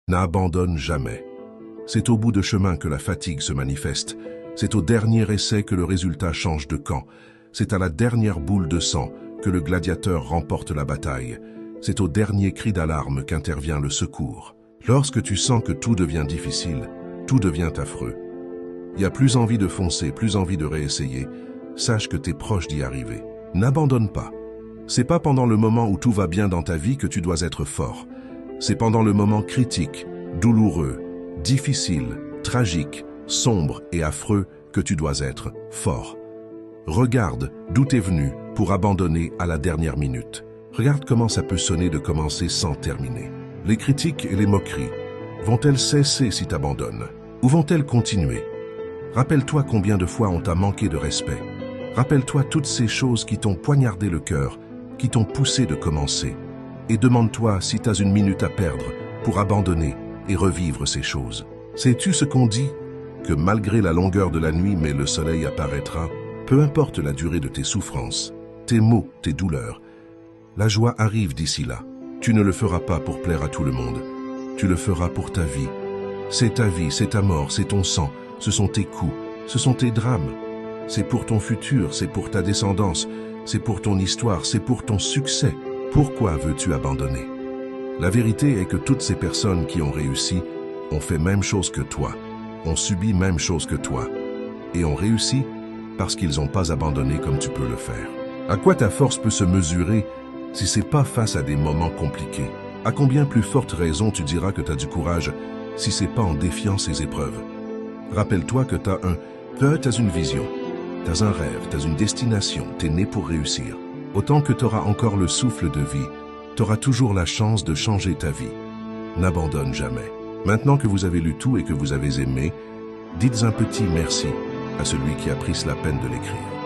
N'abandonne jamais. C'est au bout de chemin que la fatigue se manifeste. C'est au dernier essai que le résultat change de camp. C'est à la dernière boule de sang que le gladiateur remporte la bataille. C'est au dernier cri d'alarme qu'intervient le secours. Lorsque tu sens que tout devient difficile, tout devient affreux. Il n'y a plus envie de foncer, plus envie de réessayer. Sache que tu es proche d'y arriver. N'abandonne pas. C'est pas pendant le moment où tout va bien dans ta vie que tu dois être fort. C'est pendant le moment critique, douloureux, difficile, tragique, sombre et affreux que tu dois être fort. Regarde d'où t'es venu pour abandonner à la dernière minute. Regarde comment ça peut sonner de commencer sans terminer. Les critiques et les moqueries, vont-elles cesser si t'abandonnes? Ou vont-elles continuer? Rappelle-toi combien de fois on t'a manqué de respect. Rappelle-toi toutes ces choses qui t'ont poignardé le cœur, qui t'ont poussé de commencer. Et demande-toi si t'as une minute à perdre pour abandonner et revivre ces choses. Sais-tu ce qu'on dit? Que malgré la longueur de la nuit, mais le soleil apparaîtra, peu importe la durée de tes souffrances, tes maux, tes douleurs, la joie arrive d'ici là. Tu ne le feras pas pour plaire à tout le monde. Tu le feras pour ta vie. C'est ta vie, c'est ta mort, c'est ton sang, ce sont tes coups, ce sont tes drames. C'est pour ton futur, c'est pour ta descendance, c'est pour ton histoire, c'est pour ton succès. Pourquoi veux-tu abandonner? La vérité est que toutes ces personnes qui ont réussi ont fait même chose que toi, ont subi même chose que toi, et ont réussi parce qu'ils n'ont pas abandonné comme tu peux le faire. À quoi ta force peut se mesurer si c'est pas face à des moments compliqués? À combien plus forte raison tu diras que tu as du courage si c'est pas en défiant ces épreuves? Rappelle-toi que tu as une vision, tu as un rêve, tu as une destination, tu es né pour réussir. Autant que tu auras encore le souffle de vie, tu auras toujours la chance de changer ta vie. N'abandonne jamais. Maintenant que vous avez lu tout et que vous avez aimé, dites un petit merci à celui qui a pris la peine de l'écrire.